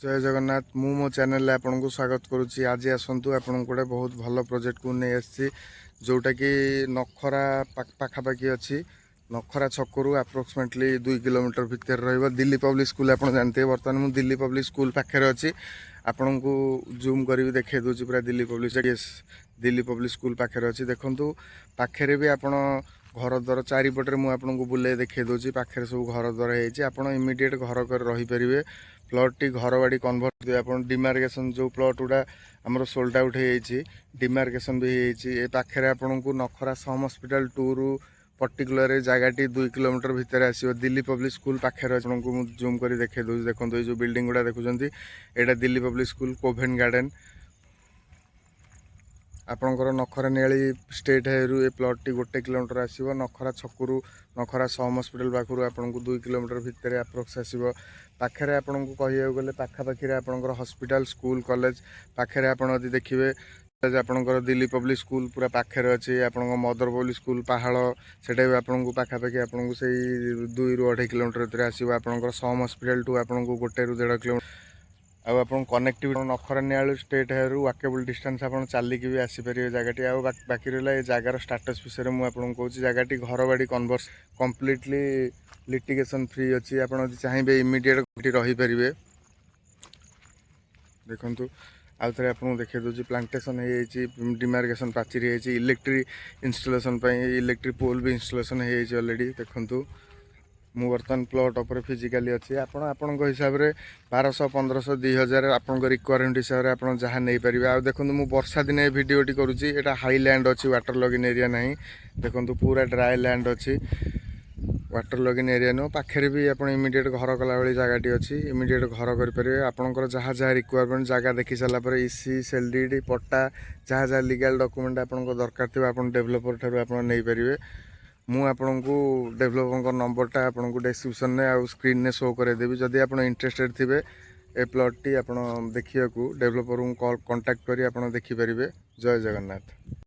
जय जगन्नाथ मु मो चैनल आपन को स्वागत करुच्ची। आज आसतु आपन गोटे बहुत भल प्रोजेक्ट को नहीं आसी जोटा कि नखरा पाखापाखि अच्छी नखरा छकरू अप्रोक्सीमेटली 2 किलोमीटर भितर रही दिल्ली पब्लिक स्कूल। आप जानते हैं बर्तमान मुझे दिल्ली पब्लिक स्कूल पाखे अच्छी आपण को जूम करी देखे दूसरी पूरा दिल्ली पब्लिक स्कूल पाखे अच्छी देखु पाखे भी आपण घर द्वार चारिपटे मुझे बुले देखे दूसरी पाखे सब घर द्वार होती इमिडिएट घर कर रहीपर प्लॉट टी घर बाड़ी कन्वर्ट आप डिमार्केशन जो प्लॉट गुड़ा आमर सोल्ड आउट हो डिमार्केशन भी ये पाखे आपन को नखरा सम हॉस्पिटल 2 रु पर्टिकुलर जगह 2 किलोमीटर भितर आसो दिल्ली पब्लिक स्कूल पाखे आपको जूम कर देखे दूसरी देखो ये जो बिल्डिंग गुड़ा देखुं यहाँ दिल्ली पब्लिक स्कूल कोवेंट गार्डन आपणकर नखरा नियाली स्टेट हाईवे ये प्लॉट टी 1 किलोमीटर आसो नखरा छकरू नखरा सम हॉस्पिटल पाखु आपन को 2 किलोमीटर भितर अप्रोक्स आसो पाखे आपन को कह गले पाखापाखि आपंकर हॉस्पिटल स्कूल कॉलेज पाखे आप देखिए आपंकर दिल्ली पब्लिक स्कूल पूरा पाखे अच्छी आप मदर पब्लिक स्कूल पहाड़ से आपको पाखापाखि आपको से 2 रु 2.5 किलोमीटर भितर आसो आपंकर सम हॉस्पिटल टू आपको 1 रु 1.5 किलोमीटर आउ आप कनेक्टिविटी नखरा नियालू स्टेट हाईवे वाकेबल डिस्टेंस आप चलिकी भी आसीपर जगह आउ बाकी रहा ये जगार स्टाटस विषय मुझे कहूँ जगह घर बाड़ी कन्वर्स कम्प्लीटली लिटिगेशन फ्री अच्छी आप चाहिए इमिडिएट रहीपर देखु आउ थे आपको देखे दूसरी प्लांटेसन हो डिमार्केशन पाचेरी होती इलेक्ट्रिक इंस्टॉलेशन इलेक्ट्रिक पोल भी इंस्टॉलेशन हो ऑलरेडी देखु मु बर्तमान प्लॉट उपर फिजिकाली अच्छी आपण हिसाब से 1200 1500 2000 आपण रिक्वायरमेंट हिसाब से आप जहाँ नहीं पारे आ देखो मुझे वर्षा दिन भिडियोटी करुँची यहाँ हाई लैंड अच्छी वाटर लगिन एरिया ना देखो पूरा ड्राई लैंड अच्छी वाटर लगिन एरिया नुह पाखे भी आप इमिडिएट घर कला भाई जगह अच्छी इमिडिएट घर करेंगे आपंकर जहाँ जहाँ रिक्वायरमेंट जगह देखी सारापर इसी सेलडीडी पट्टा जहाँ जहाँ लीगल डॉक्यूमेंट आपको दरकार थी आप डेभलपर ठार आप नहीं पारे मु आपन को डेभलपर नंबरटा आपन को डिस्क्रिप्शन में आउ स्क्रीन में शो करदेवी जदि आप इंटरेस्टेड थे ए प्लॉट टी आप देखा डेभलपर को कॉन्टाक्ट करी आप देखिपारे। जय जगन्नाथ।